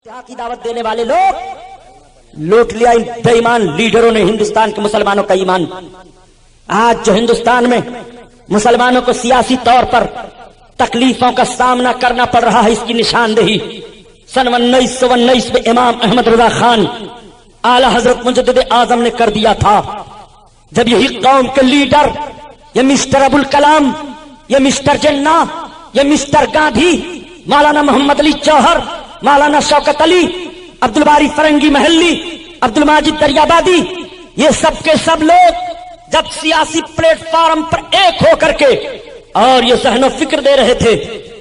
اتحاد کی دعوت دینے والے لوگ لوٹ لیا ان بے ایمان لیڈروں نے ہندوستان کے مسلمانوں کا ایمان۔ آج جو ہندوستان میں مسلمانوں کو سیاسی طور پر تکلیفوں کا سامنا کرنا پڑ رہا ہے، اس کی نشاندہی سن 1919 میں امام احمد رضا خان اعلی حضرت مجدد اعظم نے کر دیا تھا، جب یہی قوم کے لیڈر یہ مسٹر ابوالکلام، یہ مسٹر جناح، یہ مسٹر گاندھی، مولانا محمد علی جوہر، مولانا شوکت علی، عبدالباری فرنگی محلی، عبدالماجد دریابادی، یہ سب کے سب لوگ جب سیاسی پلیٹ فارم پر ایک ہو کر کے اور یہ ذہن و فکر دے رہے تھے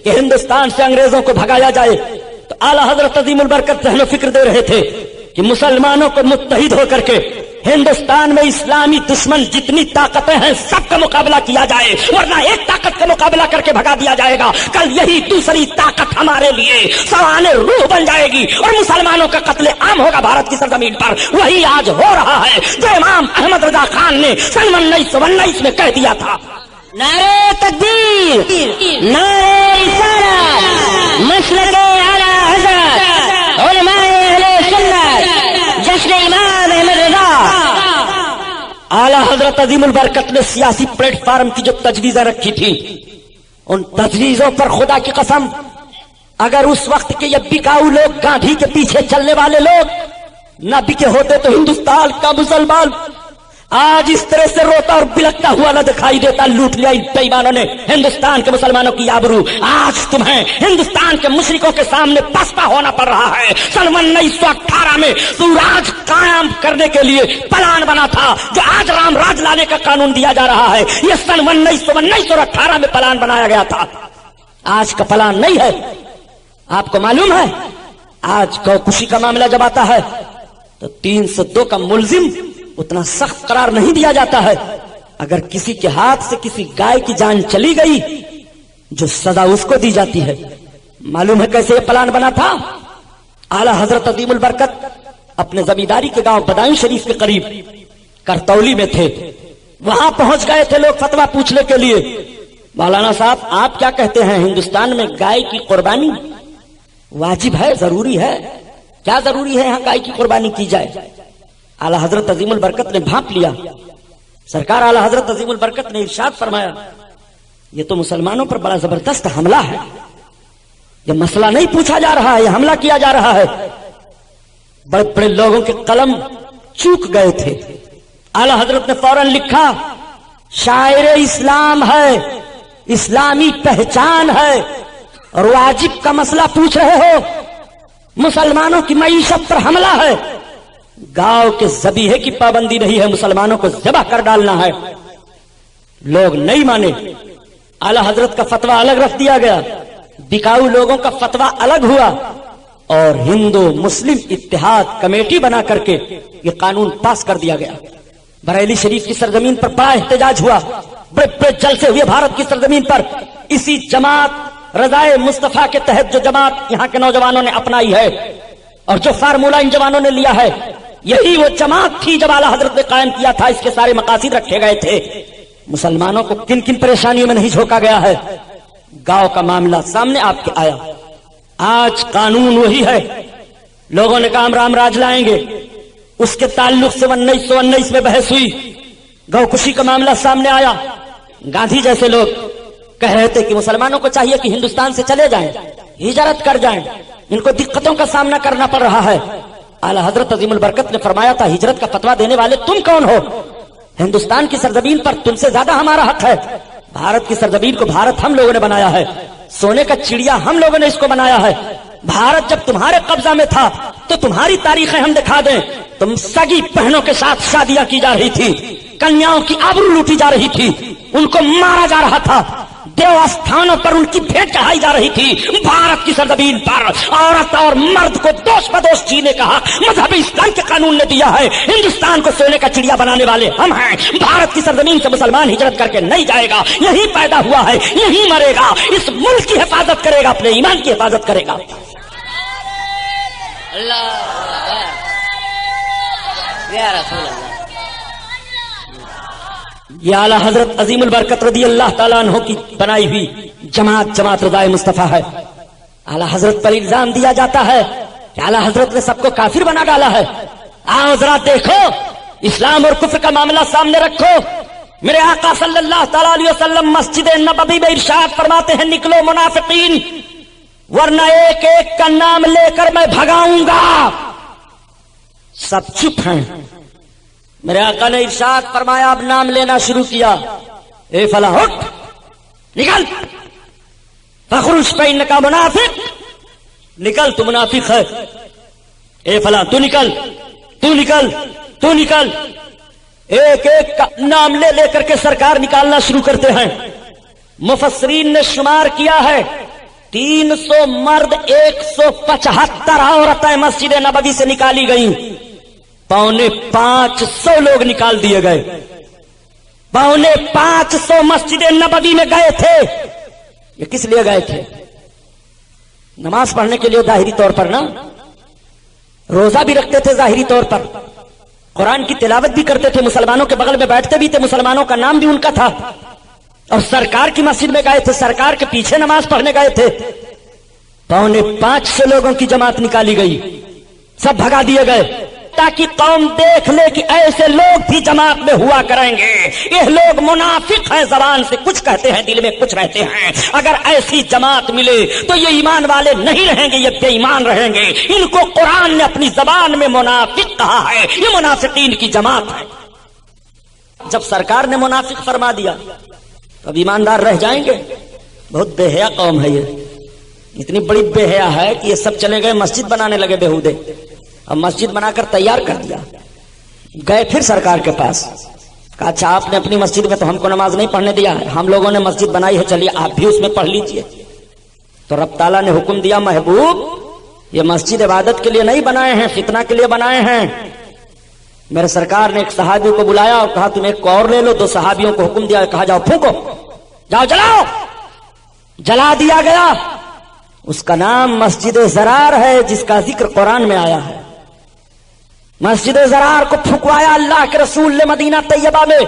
کہ ہندوستان سے انگریزوں کو بھگایا جائے، تو اعلی حضرت عظیم البرکت ذہن و فکر دے رہے تھے کہ مسلمانوں کو متحد ہو کر کے ہندوستان میں اسلامی دشمن جتنی طاقتیں ہیں سب کا مقابلہ کیا جائے، ورنہ ایک طاقت کا مقابلہ کر کے بھگا دیا جائے گا، کل یہی دوسری طاقت ہمارے لیے سوانح روح بن جائے گی اور مسلمانوں کا قتل عام ہوگا بھارت کی سرزمین پر۔ وہی آج ہو رہا ہے جو امام احمد رضا خان نے سن 1919 میں کہہ دیا تھا۔ نعرہ تکبیر، نعرہ رسالت، مسلک اعلی حضرت علماء اہل سنت، جشن امام احمد رضا۔ اعلی حضرت عظیم البرکت نے سیاسی پلیٹ فارم کی جو تجویزیں رکھی تھی، ان تجویزوں پر خدا کی قسم اگر اس وقت کے یہ بکاؤ لوگ گاندھی کے پیچھے چلنے والے لوگ نہ بکے ہوتے تو ہندوستان کا مسلمان آج اس طرح سے روتا اور بلکتا ہوا نہ دکھائی دیتا۔ لوٹ لیا ان بے ایمانوں نے ہندوستان کے مسلمانوں کی آبرو۔ آج تمہیں ہندوستان کے مشرکوں کے سامنے پسپا ہونا پڑ رہا ہے۔ سن 1918 میں تو راج قائم کرنے کے لیے پلان بنا تھا، جو آج رام راج لانے کا قانون دیا جا رہا ہے، یہ سن 1919 اور 18 میں پلان بنایا گیا تھا، آج کا پلان نہیں ہے۔ آپ کو معلوم ہے آج گو کشی کا معاملہ جب آتا ہے تو 302 کا ملزم اتنا سخت قرار نہیں دیا جاتا ہے۔ اگر کسی کے ہاتھ سے کسی گائے کی جان چلی گئی جو سزا اس کو دی جاتی ہے۔ معلوم ہے کیسے یہ پلان بنا تھا؟ اعلی حضرت عظیم البرکت اپنے زمینداری کے گاؤں بدائن شریف کے قریب کرتولی میں تھے، وہاں پہنچ گئے تھے لوگ فتویٰ پوچھنے کے لیے۔ مولانا صاحب آپ کیا کہتے ہیں، ہندوستان میں گائے کی قربانی واجب ہے، ضروری ہے؟ کیا ضروری ہے یہاں گائے کی قربانی کی جائے؟ اعلی حضرت عظیم البرکت نے بھانپ لیا۔ سرکار اعلی حضرت عظیم البرکت نے ارشاد فرمایا، یہ تو مسلمانوں پر بڑا زبردست حملہ ہے، یہ مسئلہ نہیں پوچھا جا رہا ہے، یہ حملہ کیا جا رہا ہے۔ بڑے بڑے لوگوں کے قلم چوک گئے تھے۔ اعلی حضرت نے فوراً لکھا، شاعر اسلام ہے، اسلامی پہچان ہے، اور واجب کا مسئلہ پوچھ رہے ہو، مسلمانوں کی معیشت پر حملہ ہے۔ گاؤں کے ذبیحے کی پابندی نہیں ہے، مسلمانوں کو ذبح کر ڈالنا ہے۔ لوگ نہیں مانے، اعلی حضرت کا فتویٰ الگ رکھ دیا گیا، بکاؤ لوگوں کا فتویٰ الگ ہوا، اور ہندو مسلم اتحاد کمیٹی بنا کر کے یہ قانون پاس کر دیا گیا۔ بریلی شریف کی سرزمین پر بڑا احتجاج ہوا، بڑے بڑے جلسے ہوئے بھارت کی سرزمین پر۔ اسی جماعت رضائے مصطفیٰ کے تحت جو جماعت یہاں کے نوجوانوں نے اپنائی ہے اور جو فارمولہ ان جوانوں نے لیا ہے، یہی وہ جماعت تھی جب اعلی حضرت نے قائم کیا تھا۔ اس کے سارے مقاصد رکھے گئے تھے۔ مسلمانوں کو کن کن پریشانیوں میں نہیں جھونکا گیا ہے۔ گاؤں کا معاملہ سامنے آپ کے آیا، آج قانون وہی ہے۔ لوگوں نے کہا ہم رام راج لائیں گے، اس کے تعلق سے 1919 میں بحث ہوئی، گو کشی کا معاملہ سامنے آیا۔ گاندھی جیسے لوگ کہہ رہے تھے کہ مسلمانوں کو چاہیے کہ ہندوستان سے چلے جائیں، ہجرت کر جائیں، ان کو دقتوں کا سامنا کرنا پڑ رہا ہے۔ اعلی حضرت عظیم البرکت نے فرمایا تھا، ہجرت کا فتویٰ دینے والے تم کون ہو؟ ہندوستان کی سرزمین پر تم سے زیادہ ہمارا حق ہے۔ بھارت کی سرزمین کو بھارت ہم لوگوں نے بنایا ہے، سونے کا چڑیا ہم لوگوں نے اس کو بنایا ہے۔ بھارت جب تمہارے قبضہ میں تھا تو تمہاری تاریخیں ہم دکھا دیں، تم سگی بہنوں کے ساتھ شادیاں کی جا رہی تھی، کنیاؤں کی آبرو لوٹی جا رہی تھی، ان کو مارا جا رہا تھا، دیو استھانوں پر ان کی بھیٹ چڑھائی جا رہی تھی۔ بھارت کی سرزمین پر عورت اور مرد کو دوش بدوش جینے کا حق مذہب اسلام کے قانون نے دیا ہے۔ ہندوستان کو سونے کا چڑیا بنانے والے ہم ہیں۔ بھارت کی سرزمین سے مسلمان ہجرت کر کے نہیں جائے گا، یہی پیدا ہوا ہے، یہی مرے گا، اس ملک کی حفاظت کرے گا، اپنے ایمان کی حفاظت کرے گا۔ اللہ یا رسول اللہ۔ یہ اعلی حضرت عظیم البرکت رضی اللہ تعالیٰ عنہ کی بنائی ہوئی جماعت رضائے مصطفیٰ ہے۔ اعلی حضرت پر الزام دیا جاتا ہے کہ اعلیٰ حضرت نے سب کو کافر بنا ڈالا ہے؟ آؤ ذرا دیکھو، اسلام اور کفر کا معاملہ سامنے رکھو۔ میرے آقا صلی اللہ تعالی علیہ وسلم مسجد نبوی میں ارشاد فرماتے ہیں، نکلو منافقین ورنہ ایک ایک کا نام لے کر میں بھگاؤں گا۔ سب چپ ہیں۔ میرے آقا نے ارشاد فرمایا، اب نام لینا شروع کیا، اے فلاں اٹھ نکل، فخرج فإنک منافق، نکل تو منافق ہے، اے فلاں تو نکل، تو نکل، تو نکل۔ ایک ایک کا نام لے لے کر کے سرکار نکالنا شروع کرتے ہیں۔ مفسرین نے شمار کیا ہے 300 مرد 175 عورتیں مسجد نبوی سے نکالی گئیں، 550 لوگ نکال دیے گئے، 550 مسجد نبوی میں گئے تھے۔ یہ کس لیے گئے تھے؟ نماز پڑھنے کے لیے ظاہری طور پر نا، روزہ بھی رکھتے تھے ظاہری طور پر، قرآن کی تلاوت بھی کرتے تھے، مسلمانوں کے بغل میں بیٹھتے بھی تھے، مسلمانوں کا نام بھی ان کا تھا، اور سرکار کی مسجد میں گئے تھے، سرکار کے پیچھے نماز پڑھنے گئے تھے۔ 550 لوگوں کی جماعت نکالی گئی، سب بھگا دیے گئے تاکہ قوم دیکھ لے کہ ایسے لوگ بھی جماعت میں ہوا کریں گے، یہ لوگ منافق ہیں، زبان سے کچھ کہتے ہیں دل میں کچھ رہتے ہیں، اگر ایسی جماعت ملے تو یہ ایمان والے نہیں رہیں گے، یہ بے ایمان رہیں گے۔ ان کو قرآن نے اپنی زبان میں منافق کہا ہے، یہ منافقین کی جماعت ہے۔ جب سرکار نے منافق فرما دیا تو اب ایماندار رہ جائیں گے؟ بہت بے حیا قوم ہے، یہ اتنی بڑی بے حیا ہے کہ یہ سب چلے گئے مسجد بنانے لگے بےہودے، اب مسجد بنا کر تیار کر دیا، گئے پھر سرکار کے پاس، کہا اچھا آپ نے اپنی مسجد میں تو ہم کو نماز نہیں پڑھنے دیا ہے، ہم لوگوں نے مسجد بنائی ہے، چلیے آپ بھی اس میں پڑھ لیجئے۔ تو رب تعالیٰ نے حکم دیا، محبوب یہ مسجد عبادت کے لیے نہیں بنائے ہیں، فتنہ کے لیے بنائے ہیں۔ میرے سرکار نے ایک صحابی کو بلایا اور کہا تم ایک کو اور لے لو، 2 صحابیوں کو حکم دیا، کہا جاؤ پھونکو، جاؤ جلاؤ، جلا دیا گیا۔ اس کا نام مسجد زرار ہے، جس کا ذکر قرآن میں آیا ہے۔ مسجد زرار کو پھکوایا اللہ کے رسول نے مدینہ طیبہ میں،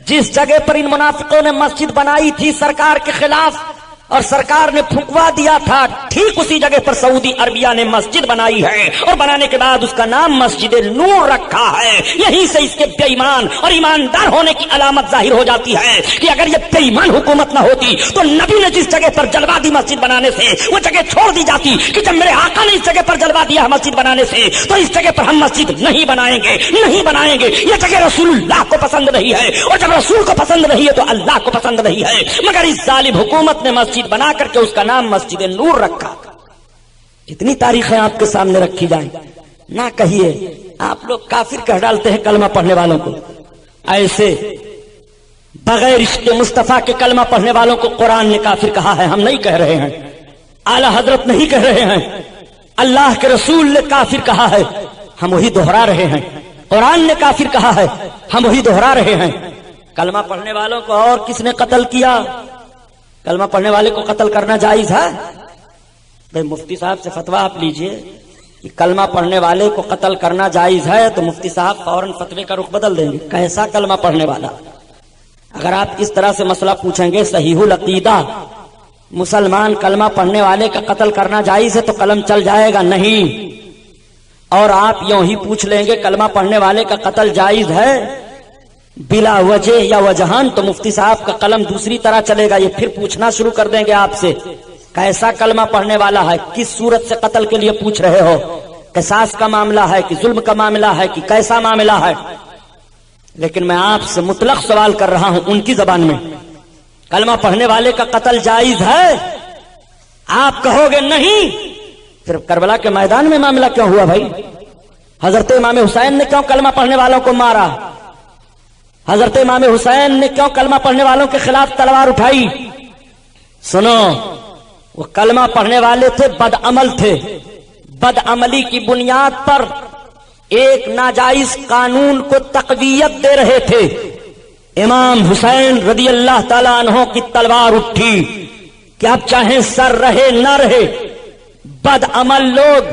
جس جگہ پر ان منافقوں نے مسجد بنائی تھی سرکار کے خلاف اور سرکار نے پھکوا دیا تھا، ٹھیک اسی جگہ پر سعودی عربیہ نے مسجد بنائی ہے، اور بنانے کے بعد اس کا نام مسجد نور رکھا ہے۔ یہیں سے اس کے بے ایمان اور ایماندار ہونے کی علامت ظاہر ہو جاتی ہے کہ اگر یہ بے ایمان حکومت نہ ہوتی تو نبی نے جس جگہ پر جلوا دی مسجد بنانے سے وہ جگہ چھوڑ دی جاتی کہ جب میرے آقا نے اس جگہ پر جلوا دیا مسجد بنانے سے تو اس جگہ پر ہم مسجد نہیں بنائیں گے، نہیں بنائیں گے، یہ جگہ رسول اللہ کو پسند نہیں ہے، اور جب رسول کو پسند نہیں ہے تو اللہ کو پسند نہیں ہے۔ مگر اس ظالم حکومت نے مسجد بنا کر کے اس کا نام مسجد نور رکھا۔ کتنی تاریخیں آپ کے سامنے رکھی جائیں، نہ کہیے آپ لوگ کافر کہہ ڈالتے ہیں کلمہ پڑھنے والوں کو، ایسے بغیر عشق مصطفیٰ کے کلمہ پڑھنے والوں کو قرآن نے کافر کہا ہے، ہم نہیں کہہ رہے ہیں، اعلی حضرت نہیں کہہ رہے ہیں، اللہ کے رسول نے کافر کہا ہے، ہم وہی دہرا رہے ہیں۔ قرآن نے کافر کہا ہے، ہم وہی دہرا رہے ہیں۔ کلمہ پڑھنے والوں کو اور کس نے قتل کیا؟ کلمہ پڑھنے والے کو قتل کرنا جائز ہے؟ بھئی مفتی صاحب سے فتویٰ آپ لیجئے کہ کلمہ پڑھنے والے کو قتل کرنا جائز ہے تو مفتی صاحب فوراً فتوے کا رخ بدل دیں گے، کیسا کلمہ پڑھنے والا؟ اگر آپ اس طرح سے مسئلہ پوچھیں گے صحیح العقیدہ مسلمان کلمہ پڑھنے والے کا قتل کرنا جائز ہے تو قلم چل جائے گا، نہیں۔ اور آپ یوں ہی پوچھ لیں گے کلمہ پڑھنے والے کا قتل جائز ہے بلا وجہ یا وجہان تو مفتی صاحب کا قلم دوسری طرح چلے گا، یہ پھر پوچھنا شروع کر دیں گے آپ سے کیسا کلمہ پڑھنے والا ہے، کس صورت سے قتل کے لیے پوچھ رہے ہو، قصاص کا معاملہ ہے کہ ظلم کا معاملہ ہے کہ کیسا معاملہ ہے؟ لیکن میں آپ سے مطلق سوال کر رہا ہوں ان کی زبان میں، کلمہ پڑھنے والے کا قتل جائز ہے؟ آپ کہو گے نہیں، پھر کربلا کے میدان میں معاملہ کیوں ہوا بھائی؟ حضرت امام حسین نے کیوں کلمہ پڑھنے والوں کو مارا؟ حضرت امام حسین نے کیوں کلمہ پڑھنے والوں کے خلاف تلوار اٹھائی؟ سنو، وہ کلمہ پڑھنے والے تھے، بد عمل تھے، بد عملی کی بنیاد پر ایک ناجائز قانون کو تقویت دے رہے تھے۔ امام حسین رضی اللہ تعالیٰ عنہ کی تلوار اٹھی کہ اب چاہے سر رہے نہ رہے، بد عمل لوگ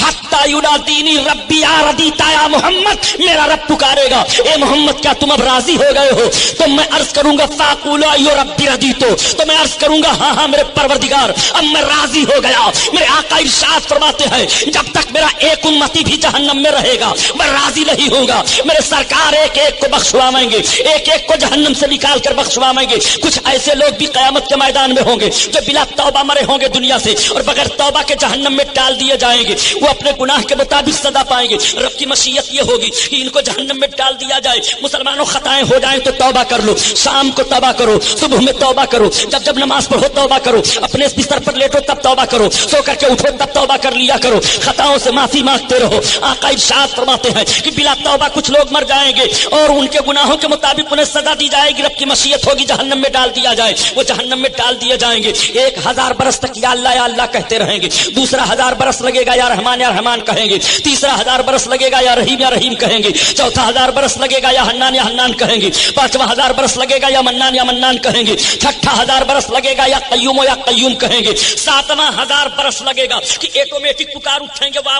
حتی ینادینی ربی یا ردیتا یا محمد، میرا رب پکارے گا اے محمد کیا تم اب راضی ہو گئے ہو؟ تو میں عرض کروں گا فاقول ایو ربی ردیتو، تو میں عرض کروں گا ہاں ہاں میرے پروردگار اب میں راضی ہو گیا۔ میرے آقا ارشاد فرماتے ہیں جب تک میرا ایک امتی بھی جہنم میں رہے گا میں راضی نہیں ہوں گا۔ میرے سرکار ایک ایک کو بخشوائیں گے، ایک ایک کو جہنم سے نکال کر بخشوائیں گے۔ کچھ ایسے لوگ بھی قیامت کے میدان میں ہوں گے جو بلا توبہ مرے ہوں گے دنیا سے اور بغیر توبہ کے جہنم میں ڈال دیے جائیں گے، وہ اپنے گناہ کے مطابق سزا پائیں گے۔ رب کی مشیت یہ ہوگی کہ ان کو جہنم میں ڈال دیا جائے۔ مسلمانوں خطائیں ہو جائیں تو توبہ کر لو، شام کو توبہ کرو، صبح میں توبہ کرو، جب نماز پڑھو توبہ کرو، اپنے بستر پر لیٹو تب توبہ کرو، سو کر کے اٹھو تب توبہ کر لیا کرو، خطاؤں سے معافی مانگتے رہو۔ آقا ارشاد فرماتے ہیں کہ بلا توبہ کچھ لوگ مر جائیں گے اور ان کے گناہوں کے مطابق انہیں سزا دی جائے گی، رب کی مشیت ہوگی جہنم میں ڈال دیا جائے، وہ جہنم میں ڈال دیے جائیں گے۔ 1000 برس تک یا اللہ کہتے رہیں گے، دوسرا 1000 برس لگے گا یا رحمان کہیں گے، تیسرا 1000 برس لگے گا یا رحیم کہیں گے، چوتھا 1000 برس لگے گا یا حنان کہیں گے، پانچواں 1000 برس لگے گا یا منان کہیں گے، چھٹا 1000 برس لگے گا یا قیوم کہیں گے، ساتواں 1000 برس لگے گا کہ ایٹومیٹک پکار اٹھیں گے وا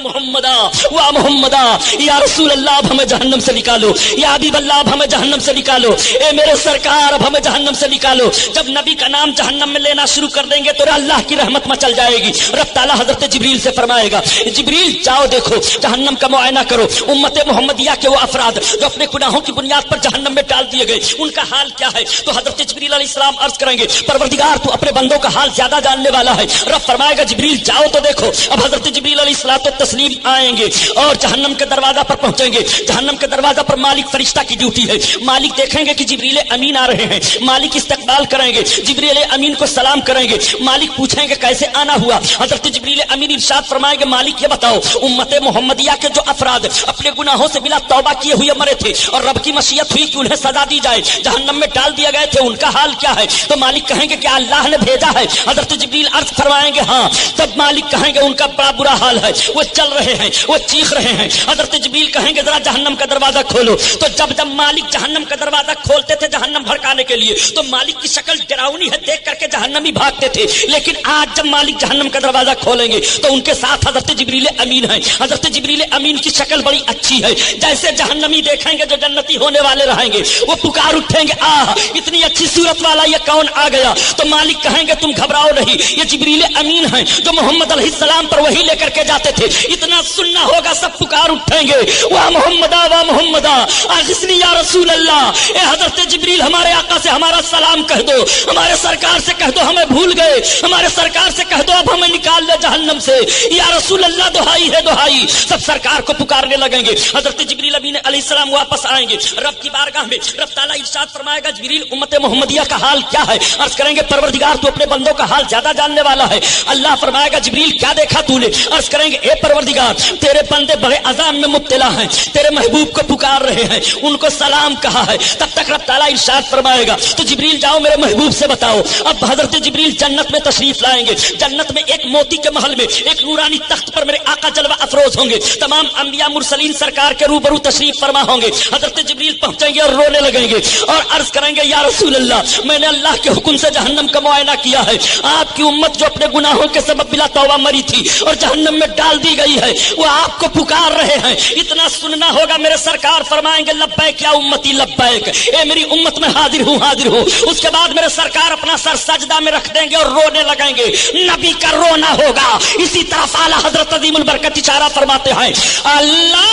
محمدا یا رسول اللہ اب ہمیں جہنم سے نکالو، یا حبیب اللہ اب ہمیں جہنم سے نکالو، اے میرے سرکار اب ہمیں جہنم سے نکالو۔ جب نبی کا نام جہنم میں لینا شروع کر دیں گے تو اللہ کی رحمت مچل جائے گی۔ رب تعالیٰ حضرت جبریل سے فرمائے گا جبریل جاؤ دیکھو جہنم کا معائنہ کرو، امت محمدیہ کے وہ افراد جو اپنے گناہوں کی بنیاد پر جہنم میں ڈال دیے گئے ان کا حال کیا ہے؟ تو حضرت جبریل علیہ السلام عرض کریں گے پروردگار تو اپنے بندوں کا حال زیادہ جاننے والا ہے۔ رب فرمائے گا جبریل جاؤ تو دیکھو۔ اب حضرت جبریل علیہ السلام تو تسلیم آئیں گے اور جہنم کے دروازہ پر پہنچیں گے۔ جہنم کے دروازہ پر مالک فرشتہ کی ڈیوٹی ہے، مالک دیکھیں گے کہ جبریل امین آ رہے ہیں، مالک استقبال کریں گے، جبریل امین کو سلام کریں گے، مالک پوچھیں گے کیسے آنا ہوا؟ حضرت جبریل امین ارشاد فرمائیں گے مالک یہ بتاؤ امت محمدیہ کے جو افراد اپنے گناہوں سے بلا توبہ کیے ہوئے مرے تھے اور رب کی مشیت ہوئی کہ انہیں سزا دی جائے، جہنم میں ڈال دیے گئے تھے، ان کا حال کیا ہے؟ تو مالک کہیں گے کیا اللہ نے بھیجا ہے؟ حضرت جبریل عرض فرمائیں گے ہاں۔ تب مالک کہیں گے ان کا بڑا برا حال ہے، وہ چل رہے ہیں، وہ چیخ رہے ہیں۔ حضرت جبریل کہیں گے ذرا جہنم کا دروازہ کھولو۔ تو جب مالک جہنم کا دروازہ کھولتے تھے جہنم بھڑکانے کے لیے تو مالک کی شکل ڈراؤنی ہے، دیکھ کر کے جہنمی بھاگتے تھے، لیکن آج جب مالک جہنم کا دروازہ کھولیں گے تو ان کے ساتھ حضرت جبریل امین ہے۔ حضرت جبریل امین کی شکل بڑی اچھی ہے، جیسے جہنمی دیکھیں گے جو جنتی ہونے والے رہیں گے وہ پکار اٹھیں گے آہ اتنی اچھی صورت والا یہ کون آ گیا؟ تو مالک کہیں گے تم گھبراؤ نہیں، یہ جبریل امین ہیں جو محمد علیہ السلام پر وحی لے کر کے جاتے تھے، اتنا سننا ہوگا سب پکار اٹھیں گے وا محمدا اغثنی یا رسول اللہ، اے حضرت جبریل ہمارے آقا سے ہمارا سلام کہہ دو، ہمارے سرکار سے کہہ دو ہمیں بھول گئے، ہمارے سرکار سے کہہ دو اب ہمیں نکال لے جہنم سے، یا رسول اللہ دہائی ہے دہائی۔ سب سرکار کو پکارنے لگیں گے۔ حضرت جبریل امین علیہ السلام واپس آئیں گے رب کی بارگاہ میں، رب تعالیٰ ارشاد فرمائے گا جبریل امت محمدیہ کا حال کیا ہے؟ عرض کریں گے پروردگار تو اپنے بندوں کا حال زیادہ جاننے والا ہے۔ اللہ فرمائے گا جبریل کیا دیکھا تو نے؟ عرض کریں گے اے پروردگار تیرے بندے بڑے عذاب میں مبتلا ہیں، تیرے محبوب کو پکار رہے ہیں، ان کو سلام کہا ہے۔ تب تک رب تعالیٰ ارشاد فرمائے گا تو جبریل جاؤ میرے محبوب سے بتاؤ۔ اب حضرت جبریل جنت میں تشریف لائیں گے، جنت میں ایک موتی کے محل میں ایک نورانی تخت پر میرے آقا جلوہ افروز ہوں گے، تمام انبیاء مرسلین سرکار کے روبرو تشریف فرما ہوں گے۔ حضرت جبریل پہنچیں گے اور رونے لگیں گے اور عرض کریں گے یا رسول اللہ میں نے اللہ کے حکم سے جہنم کا معائنہ کیا ہے، آپ کی امت جو اپنے گناہوں کے سبب بلا توبہ مری تھی اور جہنم میں ڈال دی گئی ہے وہ آپ کو پکار رہے ہیں، اتنا سننا ہوگا۔ میرے سرکار فرمائیں گے لبیک یا امتی لبیک، اے میری امت میں حاضر ہوں حاضر ہوں۔ اس کے بعد میرے سرکار اپنا سر سجدہ میں رکھ دیں گے اور رونے لگیں گے، نبی کا رونا ہوگا۔ اسی طرف اعلیٰ حضرت عظیم البرکت اشارہ فرماتے ہیں اللہ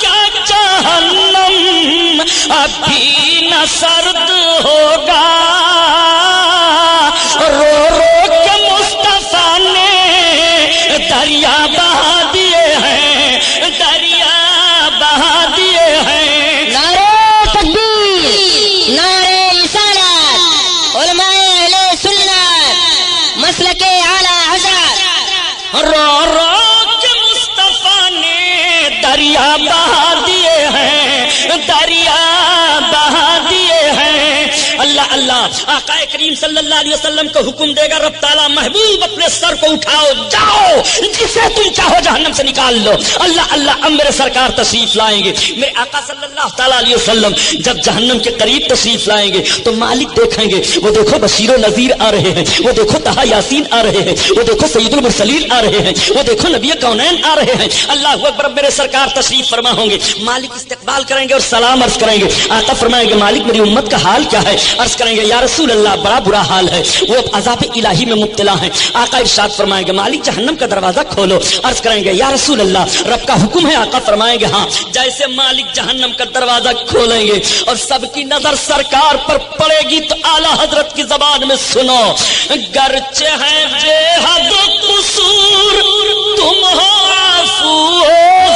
کیا جہنم ابھی نہ سرد ہوگا، رو رو کے مصطفیٰ نے دریا بہا دیے ہیں، دریا بہا دیے ہیں۔ نعرہ تکبیر، نعرہ رسالت، علماء اہل سنت، مسلک اعلی حضرت، رو رو کے مصطفیٰ نے دریا بہا دیے ہیں، دریا بہا دیے ہیں۔ اللہ اللہ آقا کریم صلی اللہ علیہ وسلم کو حکم دے گا رب تعالیٰ محبوب اپنے سر کو اٹھاؤ جاؤ جسے تم چاہو جہنم سے نکال لو. اللہ اللہ اب میرے سرکار تشریف لائیں گے. میرے آقا صلی اللہ تعالیٰ علیہ وسلم جب جہنم کے قریب تشریف لائیں گے تو مالک دیکھیں گے, وہ دیکھو بشیر و نذیر آ رہے ہیں, وہ دیکھو طہ یاسین آ رہے ہیں, وہ دیکھو سید المرسلین آ رہے ہیں, وہ دیکھو نبی کونین آ رہے ہیں. اللہ اکبر میرے سرکار تشریف فرما ہوں گے. مالک استقبال کریں گے اور سلام عرض کریں گے. آقا فرمائیں گے مالک میری امت کا حال کیا ہے؟ عرض کریں گے یا رسول اللہ بڑا برا حال ہے, وہ عذاب الہی میں مبتلا ہیں. آقا ارشاد فرمائیں گے مالک جہنم کا دروازہ کھولو. عرض کریں گے یا رسول اللہ رب کا حکم ہے. آقا فرمائیں گے ہاں. جیسے مالک جہنم کا دروازہ کھولیں گے اور سب کی نظر سرکار پر پڑے گی تو اعلیٰ حضرت کی زبان میں سنو, گرچہ ہے بے حد قصور تم ہو عفو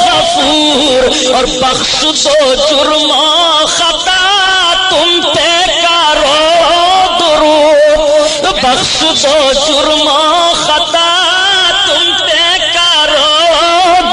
غفور, اور بخش دو جرم و خطا تم پہ کرو درود, بخش دو جرم و خطا تم پہ کرو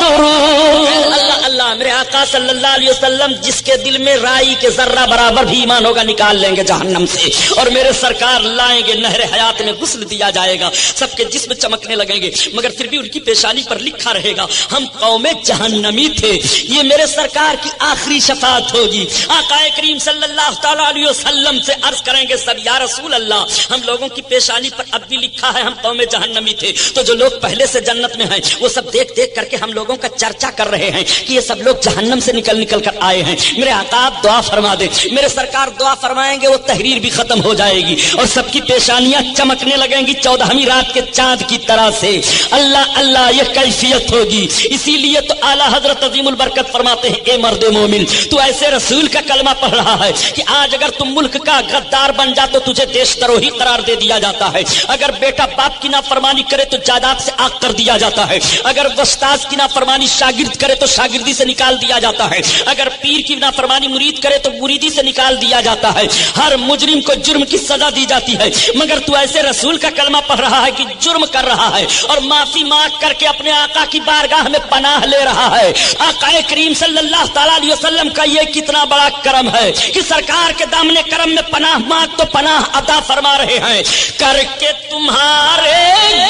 درود. اللہ اللہ میرے آقا صلی اللہ علیہ وسلم جس کے دل میں رائی کے ذرہ برابر بھی ایمان ہوگا نکال لیں گے جہنم سے, اور میرے سرکار لائیں گے نہر حیات میں غسل دیا جائے گا. سب کے جسم چمکنے لگیں گے مگر پھر بھی ان کی پیشانی پر لکھا رہے گا ہم قوم جہنمی تھے. یہ میرے سرکار کی آخری شفاعت ہوگی. آقا کریم صلی اللہ تعالیٰ علیہ وسلم سے عرض کریں گے سب یا رسول اللہ ہم لوگوں کی پیشانی پر اب بھی لکھا ہے ہم قوم جہنمی تھے. تو جو لوگ پہلے سے جنت میں ہیں وہ سب دیکھ دیکھ کر کے ہم لوگوں کا چرچا کر رہے ہیں کہ یہ سب لوگ جہنم سے نکل نکل کر آئے ہیں. میرے آقا آپ دعا فرما دیں. میرے سرکار دعا فرمائیں گے وہ تحریر بھی ختم ہو جائے گی اور سب کی پیشانیاں چمکنے لگیں گی 14ویں رات کے چاند کی طرح سے. اللہ اللہ یہ کیفیت ہوگی. اسی لیے تو اعلیٰ حضرت عظیم البرکت فرماتے ہیں اے مرد مومن تو ایسے رسول کا کلمہ پڑھ رہا ہے کہ آج اگر تم ملک کا غدار بن جا تو تجھے دیش دروہی قرار دے دیا جاتا ہے. اگر بیٹا باپ کی نافرمانی کرے تو جائیداد سے آگ کر دیا جاتا ہے. اگر استاذ کی نافرمانی شاگرد کرے تو شاگردی سے نکال دیا جاتا ہے. اگر پیر کی نافرمانی مرید کرے تو مریدی سے نکال دیا جاتا ہے. ہر مجرم کو جرم کی سزا دی جاتی ہے. مگر تو ایسے رسول کا کلمہ پڑھ رہا ہے کہ جرم کر رہا ہے اور معافی مانگ کر کے اپنے آقا کی بارگاہ میں پناہ لے رہا ہے. آقا کریم صلی اللہ تعالیٰ علیہ وسلم کا یہ کتنا بڑا کرم ہے کہ سرکار کے دامن کرم میں پناہ مانگ تو پناہ عطا فرما رہے ہیں. کر کے تمہارے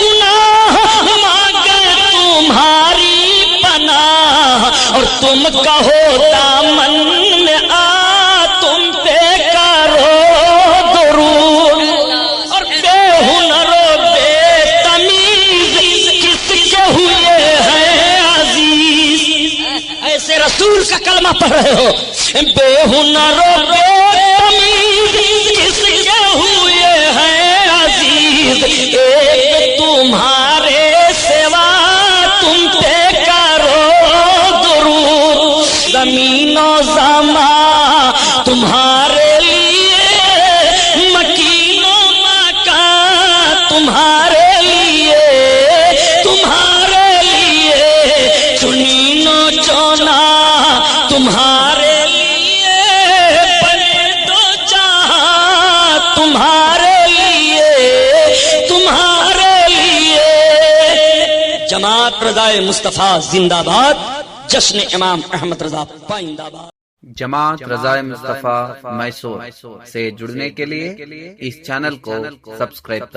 گناہ مانگے تمہاری پناہ, اور تم کہو دامن میں آ تم پہ کرو درود, اور بے ہنر و بے تمیز کس کے ہوئے ہیں عزیز. ایسے رسول کا کلمہ پڑھ رہے ہو. بے ہنر و بے تمیز کس کے ہوئے ہیں عزیز, ایک تمہارے سوا تم پہ کرو درود. زمین و زمان تمہارے لیے, مکین و مکان تمہارے لیے, تمہارے لیے چنین و چونا تمہارے لیے, بنے دو جہاں تمہارے لیے, تمہارے لیے. جماعت رضائے مصطفیٰ زندہ باد. جشن امام احمد رضا پائندہ باد. جماعت رضائے مصطفیٰ میسور سے جڑنے کے لیے اس چینل کو سبسکرائب کریں.